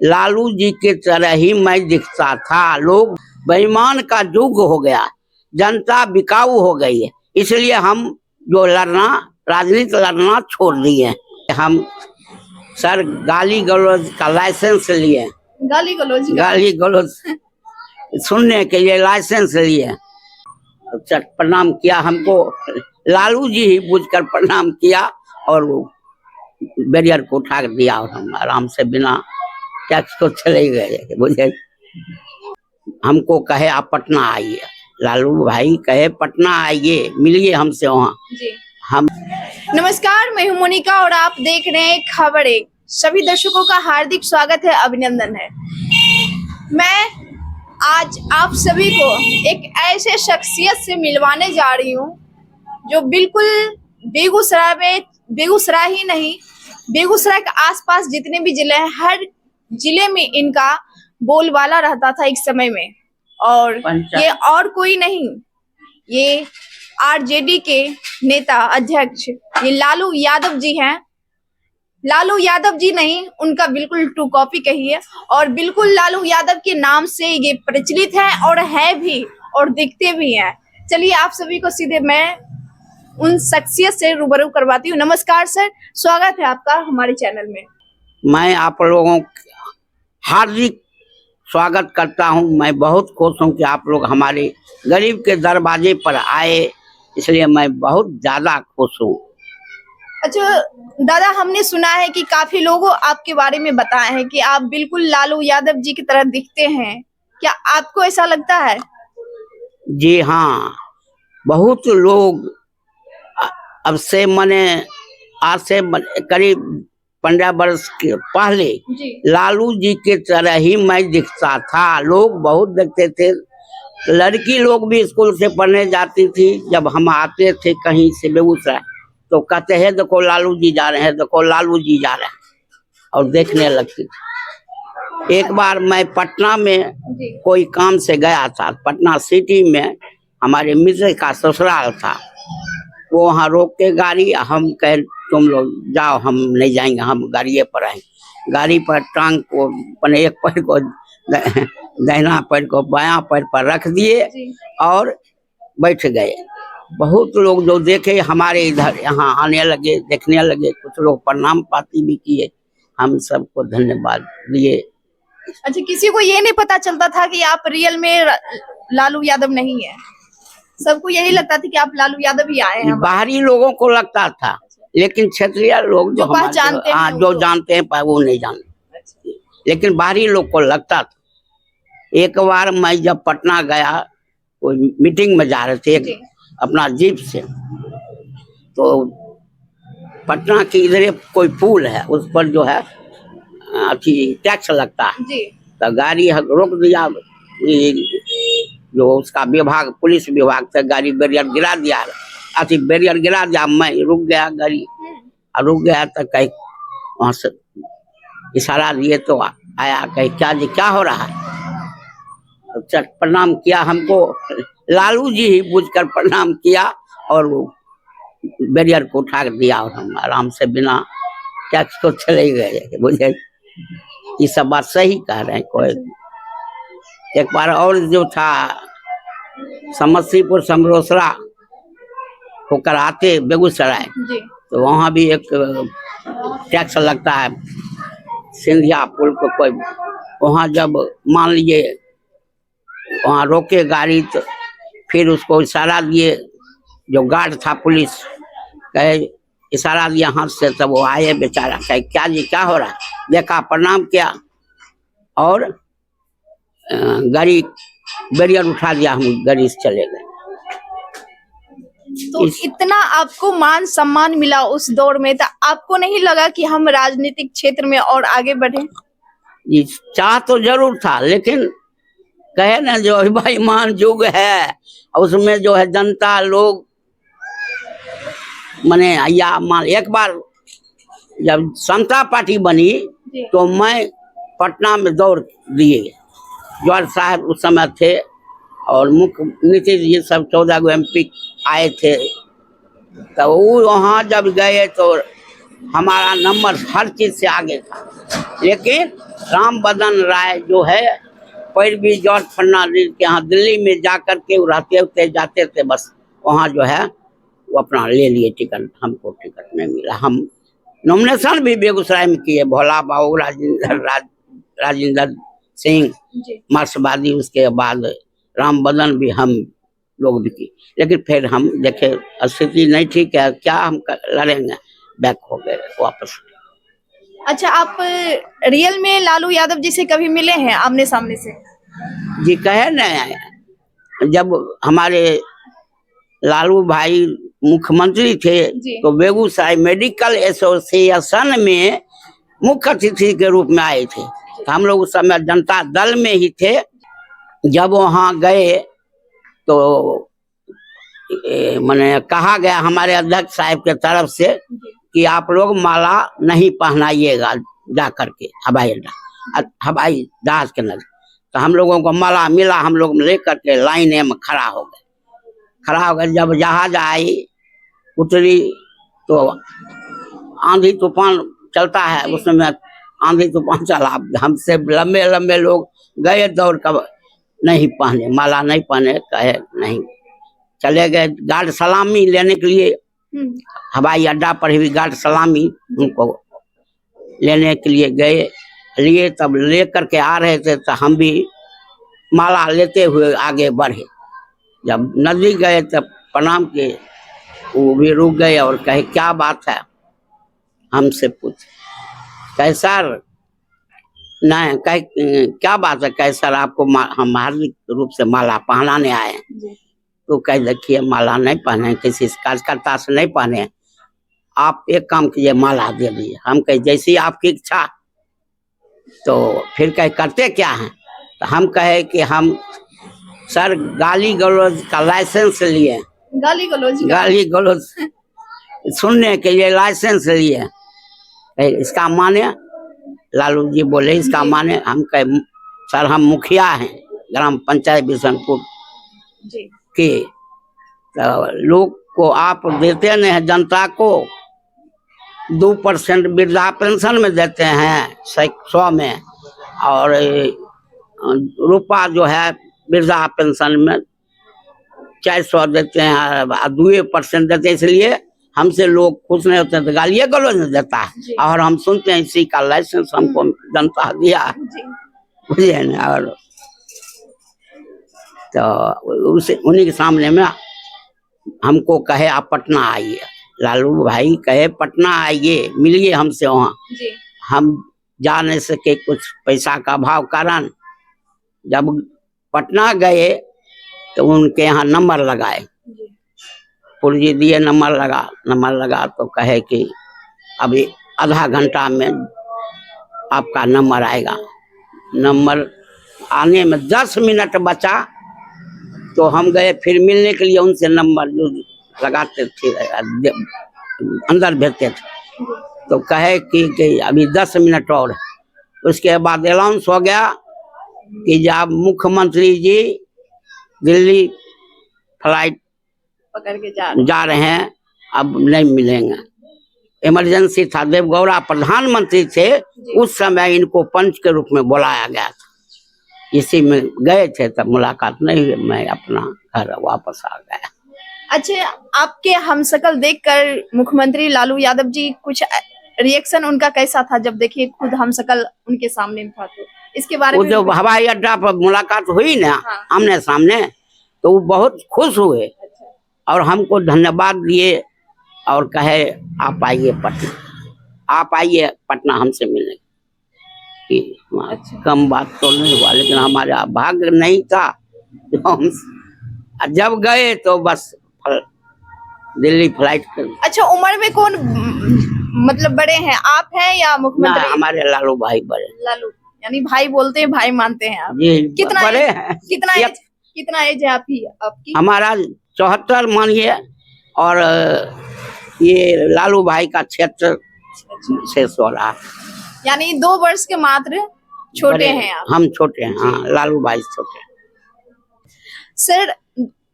लालू जी के तरह ही मैं दिखता था। लोग बेईमान का युग हो गया, जनता बिकाऊ हो गई है, इसलिए हम जो राजनीति लड़ना छोड़ दिए। हम सर गाली गलौज का लाइसेंस लिए, गाली गलौज सुनने के लिए लाइसेंस लिए। प्रणाम किया, हमको लालू जी ही बुझकर प्रणाम किया और वो बैरियर को उठा दिया और हम आराम से बिना टैक्स को चले गए। बुझे, हमको कहे आप पटना आइए, लालू भाई कहे पटना आइए, मिलिए हमसे वहाँ। हम नमस्कार, मैं हूं मोनिका और आप देख रहे हैं खबरें। सभी दर्शकों का हार्दिक स्वागत है, अभिनंदन है। मैं आज आप सभी को एक ऐसे शख्सियत से मिलवाने जा रही हूं जो बिल्कुल बेगूसराय ही नहीं, बेगूसराय के आसपास जितने भी जिले हैं, हर जिले में इनका बोलबाला रहता था एक समय में। और ये और कोई नहीं, ये आरजेडी के नेता अध्यक्ष ये लालू यादव जी हैं। लालू यादव जी नहीं, उनका बिल्कुल टू कॉपी कहिए, और बिल्कुल लालू यादव के नाम से ये प्रचलित है और है भी और दिखते भी हैं। चलिए आप सभी को सीधे मैं उन शख्सियत से रूबरू करवाती हूँ। नमस्कार सर, स्वागत है आपका हमारे चैनल में। मैं आप लोगों का हार्दिक स्वागत करता हूं। मैं बहुत खुश हूं कि आप लोग हमारे गरीब के दरवाजे पर आए, इसलिए मैं बहुत ज्यादा खुश हूं। अच्छा दादा, हमने सुना है कि काफी लोगों आपके बारे में बताए हैं कि आप बिल्कुल लालू यादव जी की तरह दिखते हैं, क्या आपको ऐसा लगता है? जी हाँ, बहुत लोग अब से आज से करीब 15 वर्ष के पहले लालू जी के तरह ही मैं दिखता था। लोग बहुत देखते थे, लड़की लोग भी स्कूल से पढ़ने जाती थी। जब हम आते थे कहीं से बेगूसराय तो कहते हैं देखो लालू जी जा रहे हैं, देखो लालू जी जा रहे हैं, और देखने लगती थी। एक बार मैं पटना में कोई काम से गया था, पटना सिटी में हमारे मित्र का ससुराल था। वो वहाँ रोक के गाड़ी, हम कह तुम लोग जाओ, हम नहीं जाएंगे, हम गाड़िए पर आएंगे। गाड़ी पर टांग को अपने एक पैर को दाहिना पैर को बायां पैर पर रख दिए और बैठ गए। बहुत लोग जो देखे हमारे इधर यहाँ आने लगे, देखने लगे। कुछ लोग प्रणाम पाती भी किए, हम सबको धन्यवाद दिए। अच्छा, किसी को ये नहीं पता चलता था कि आप रियल में लालू यादव नहीं है? सबको यही लगता था कि आप लालू यादव ही आए हैं। बाहरी लोगों को लगता था, लेकिन क्षेत्रीय लोग जो जानते हैं, जो जानते हैं वो नहीं जानते, लेकिन बाहरी लोग को लगता था। एक बार मैं जब पटना गया, कोई मीटिंग में जा रहे थे अपना जीप से, तो पटना के इधर कोई पुल है, उस पर जो है टैक्स लगता है। तो गाड़ी रोक दिया, जो उसका विभाग, पुलिस विभाग से गाड़ी बैरियर गिरा दिया, बैरियर गिरा दिया। मैं रुक गया गाड़ी, और रुक गया तो कहीं वहां से इशारा दिए तो आया, कहीं क्या जी क्या हो रहा है? चट प्रणाम किया, हमको लालू जी ही बुझकर प्रणाम किया और वो बैरियर को उठा दिया और हम आराम से बिना टैक्स को चले गए। बुझे, ये सब बात सही कह रहे हैं। कोई एक बार और जो था, समस्तीपुर समरोसरा होकर आते बेगूसराय, तो वहाँ भी एक टैक्स लगता है, सिंधिया पुल को। कोई वहाँ जब मान लीजिए वहाँ रोके गाड़ी, तो फिर उसको इशारा दिए, जो गार्ड था पुलिस, कहे इशारा दिया हाथ से, तब वो आए बेचारा, कहे क्या जी क्या हो रहा है? देखा, प्रणाम किया और गाड़ी बैरियर उठा दिया, हम गाड़ी से चले गए। तो इतना आपको मान सम्मान मिला उस दौर में, तो आपको नहीं लगा कि हम राजनीतिक क्षेत्र में और आगे बढ़े? ये चाह तो जरूर था, लेकिन कहे ना जो बेईमान युग है, उसमें जो है जनता लोग एक बार जब समता पार्टी बनी तो मैं पटना में दौड़ दिए। जवाहर साहब उस समय थे और मुख्य नीतीश जी सब 14 गो MP आए थे। तो वो वहाँ जब गए तो हमारा नंबर हर चीज से आगे था। लेकिन राम बदन राय जो है पैरवी जॉर्ज फर्नांडिस के यहाँ दिल्ली में जाकर के वो रहते थे, जाते थे, बस वहाँ जो है वो अपना ले लिए टिकट। हमको टिकट नहीं मिला। हम नॉमिनेशन भी बेगूसराय में किए, भोला बाबू, राजेंद्र सिंह मार्क्सवादी, उसके बाद राम बदन भी हम लोग भी की। लेकिन फिर हम देखे स्थिति नहीं ठीक है, क्या हम लड़ेंगे, बैक हो गए वापस। अच्छा, आप रियल में लालू यादव जी से कभी मिले हैं आमने सामने से? जी कहे न, जब हमारे लालू भाई मुख्यमंत्री थे तो बेगूसराय मेडिकल एसोसिएशन में मुख्य अतिथि के रूप में आए थे। तो हम लोग उस समय जनता दल में ही थे। जब वहाँ गए तो मैंने कहा गया हमारे अध्यक्ष साहब के तरफ से कि आप लोग माला नहीं पहनाइएगा जा करके हवाई जहाज के नजर। तो हम लोगों को माला मिला, हम लोग लेकर के लाइन में खड़ा हो गए। जब जहाज आई उतरी तो आंधी तूफान चलता है, उसमें आंधी तूफान चला, हमसे लंबे लंबे लोग गए दौड़ कर, नहीं पहने, माला नहीं पहने, कहे नहीं, चले गए। गार्ड सलामी लेने के लिए हवाई अड्डा पर ही गार्ड सलामी उनको लेने के लिए लिए। तब ले करके आ रहे थे तो हम भी माला लेते हुए आगे बढ़े। जब नजदीक गए तब प्रणाम किए, वो भी रुक गए और कहे क्या बात है, हमसे पूछ। कैसर नहीं, कहे क्या बात है कैसर, आपको हम हार्दिक रूप से माला पहनाने आए हैं। तो कह देखिए माला नहीं पहने, किसी कार्यकर्ता से नहीं पहने, आप एक काम कीजिए माला दे दीजिए। हम कहे जैसी आपकी इच्छा। तो फिर कहे करते क्या हैं? तो हम कहे कि हम सर गाली गलौज का लाइसेंस लिए। गाली गलौज सुनने के लिए लाइसेंस लिए। इसका माने? लालू जी बोले इसका माने? हम कहे सर हम मुखिया हैं ग्राम पंचायत बिशनपुर के, तो लोग को आप देते नहीं है, जनता को 2% वृद्धा पेंशन में देते हैं 100 में, और रुपा जो है वृद्धा पेंशन में 400 देते हैं, 2% देते हैं। इसलिए हमसे लोग खुश नहीं होते, तो गालिए गलौज नहीं देता है। और हम सुनते हैं इसी का लाइसेंस हमको जनता दिया, बुझे ना। और तो उसे उन्हीं के सामने में हमको कहे आप पटना आइए। लालू भाई कहे पटना आइए, मिलिए हमसे वहाँ। हम जा नहीं सके कुछ पैसा का अभाव कारण। जब पटना गए तो उनके यहाँ नंबर लगाए, पुलिस दिए, नंबर लगा तो कहे कि अभी आधा घंटा में आपका नंबर आएगा। नंबर आने में 10 मिनट बचा तो हम गए फिर मिलने के लिए उनसे। नंबर जो लगाते थे अंदर भेजते थे, तो कहे कि अभी 10 मिनट और। उसके बाद अनाउंस हो गया कि जब मुख्यमंत्री जी दिल्ली फ्लाइट पकड़ के जा रहे हैं, अब नहीं मिलेंगे। इमरजेंसी था, देवगौड़ा प्रधानमंत्री थे उस समय, इनको पंच के रूप में बुलाया गया था। इसी में गए थे, तब मुलाकात नहीं हुई, मैं अपना घर वापस आ गया। अच्छा, आपके हमशक्ल देखकर मुख्यमंत्री लालू यादव जी कुछ रिएक्शन उनका कैसा था जब देखिए खुद हमशक्ल उनके सामने था? तो इसके बारे में जो हवाई अड्डा पर मुलाकात हुई ना आमने सामने, तो वो बहुत खुश हुए और हमको धन्यवाद दिए और कहे आप आइए पटना, आप आइए पटना हमसे मिलने। कम बात तो नहीं हुआ, लेकिन हमारा भाग्य नहीं था। हम जब गए तो बस दिल्ली फ्लाइट कर। अच्छा, उम्र में कौन मतलब बड़े हैं, आप हैं या मुख्यमंत्री? हमारे लालू भाई बड़े। लालू यानी भाई बोलते हैं, भाई मानते हैं आप? जी, कितना बड़े हैं। कितना एज है आपकी? हमारा 74 मानिए, और ये लालू भाई का 76 से 16, यानी 2 वर्ष के मात्र छोटे हैं आप। हम छोटे हैं, हाँ, लालू भाई छोटे हैं। सर,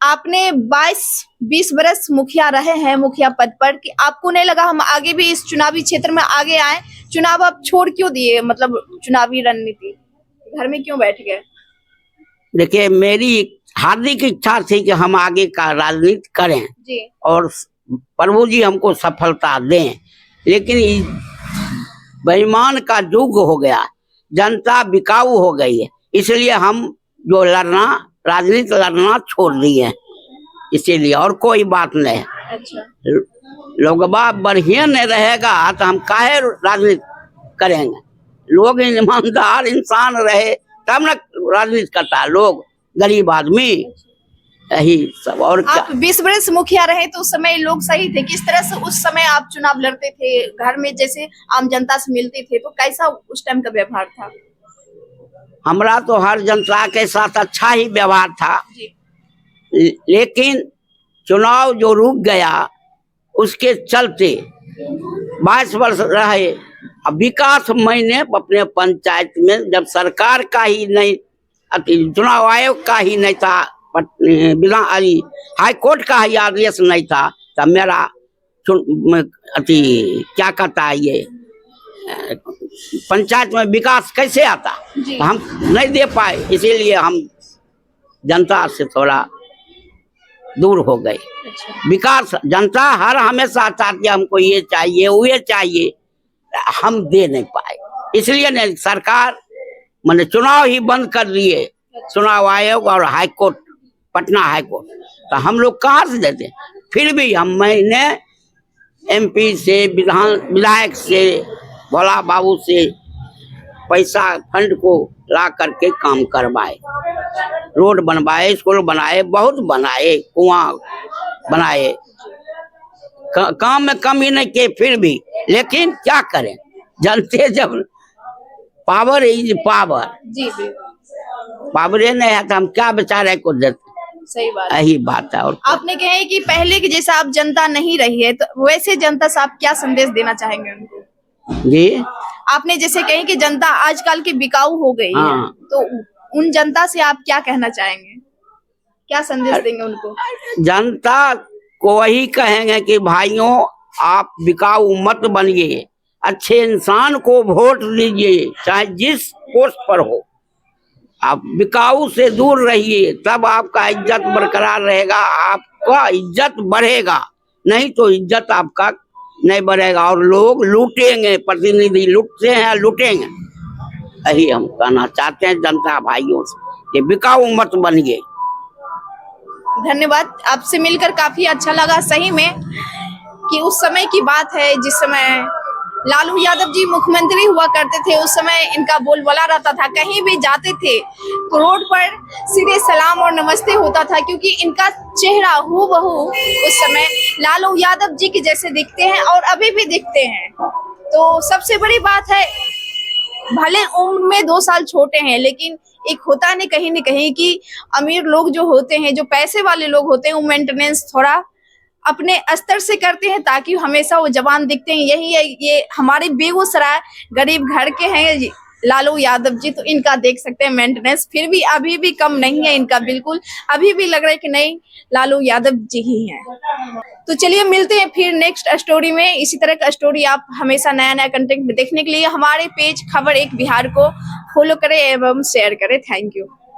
आपने 22-20 बरस मुखिया रहे हैं, मुखिया पद पर, कि आपको नहीं लगा हम आगे भी इस चुनावी क्षेत्र में आगे आए? चुनाव आप छोड़ क्यों दिए, मतलब चुनावी रणनीति घर में क्यों बैठ गए? देखिए, मेरी हार्दिक इच्छा थी कि हम आगे का राजनीति करें जी और प्रभु जी हमको सफलता दें, लेकिन बेईमान का युग हो गया, जनता बिकाऊ हो गई है, इसलिए हम जो राजनीति लड़ना छोड़ दिए, इसीलिए, और कोई बात नहीं। अच्छा, लोगबा बढ़िया नहीं रहेगा तो हम काहे राजनीति करेंगे? लोग ईमानदार इंसान रहे तब ना राजनीति करता है, लोग गरीब आदमी, यही सब। और क्या, आप 20 बरस मुखिया रहे तो उस समय लोग सही थे? किस तरह से उस समय आप चुनाव लड़ते थे? घर में जैसे आम जनता से मिलते थे तो कैसा उस टाइम का व्यवहार था? हमारा तो हर जनता के साथ अच्छा ही व्यवहार था, जी लेकिन चुनाव जो रुक गया उसके चलते 22 वर्ष रहे। अब विकास मैंने अपने पंचायत में, जब सरकार का ही नहीं, चुनाव आयोग का ही नहीं था, विधान हाई कोर्ट का ही आदेश नहीं था, तो मेरा क्या कहता है ये पंचायत में विकास कैसे आता? तो हम नहीं दे पाए, इसीलिए हम जनता से थोड़ा दूर हो गए। विकास जनता हर हमेशा चाहती है, हमको ये चाहिए वो चाहिए, हम दे नहीं पाए, इसलिए नहीं, सरकार मैंने चुनाव ही बंद कर दिए, चुनाव आयोग और high court, Patna high court, तो हम लोग कहाँ से देते? फिर भी मैंने MP से, विधायक से, भोला बाबू से पैसा फंड को ला करके काम करवाए, रोड बनवाए, स्कूल बनाए, बहुत बनाए, कुआं बनाए, काम में कमी नहीं किए, फिर भी, लेकिन क्या करें, जनते जब पावर इज पावर, जी पावरे नहीं है तो हम क्या बेचारे को देते? सही बात, यही बात है। और आपने कहे कि पहले की जैसा आप जनता नहीं रही है, तो वैसे जनता से आप क्या संदेश देना चाहेंगे उनको? जी, आपने जैसे कहे कि जनता आजकल की बिकाऊ हो गई है, हाँ। तो उन जनता से आप क्या कहना चाहेंगे, क्या संदेश देंगे उनको? जनता को वही कहेंगे कि भाइयों, आप बिकाऊ मत बनिए, अच्छे इंसान को वोट दीजिए, चाहे जिस पोस्ट पर हो, आप बिकाऊ से दूर रहिए, तब आपका इज्जत बरकरार रहेगा, आपका इज्जत बढ़ेगा, नहीं तो इज्जत आपका नहीं बढ़ेगा और लोग लूटेंगे, प्रतिनिधि लूटते हैं, लूटेंगे। यही हम कहना चाहते हैं जनता भाइयों से कि बिकाऊ मत बनिए। धन्यवाद, आपसे मिलकर काफी अच्छा लगा। सही में कि उस समय की बात है जिस समय लालू यादव जी मुख्यमंत्री हुआ करते थे, उस समय इनका बोलबाला रहता था, कहीं भी जाते थे तो रोड पर सीधे सलाम और नमस्ते होता था, क्योंकि इनका चेहरा हूबहू उस समय लालू यादव जी के जैसे दिखते हैं और अभी भी दिखते हैं। तो सबसे बड़ी बात है, भले उम्र में 2 साल छोटे हैं, लेकिन एक होता नहीं कहीं न कहीं कि अमीर लोग जो होते हैं, जो पैसे वाले लोग होते हैं, वो मेंटेनेंस थोड़ा अपने स्तर से करते हैं ताकि हमेशा वो जवान दिखते हैं। यही है, ये हमारे बेगूसराय गरीब घर के हैं लालू यादव जी, तो इनका देख सकते हैं मेंटेनेंस फिर भी अभी भी कम नहीं है इनका, बिल्कुल अभी भी लग रहा है कि नहीं लालू यादव जी ही हैं। तो चलिए मिलते हैं फिर नेक्स्ट स्टोरी में। इसी तरह का स्टोरी आप हमेशा नया नया कंटेंट देखने के लिए हमारे पेज खबर एक बिहार को फॉलो करें एवं शेयर करें। Thank you.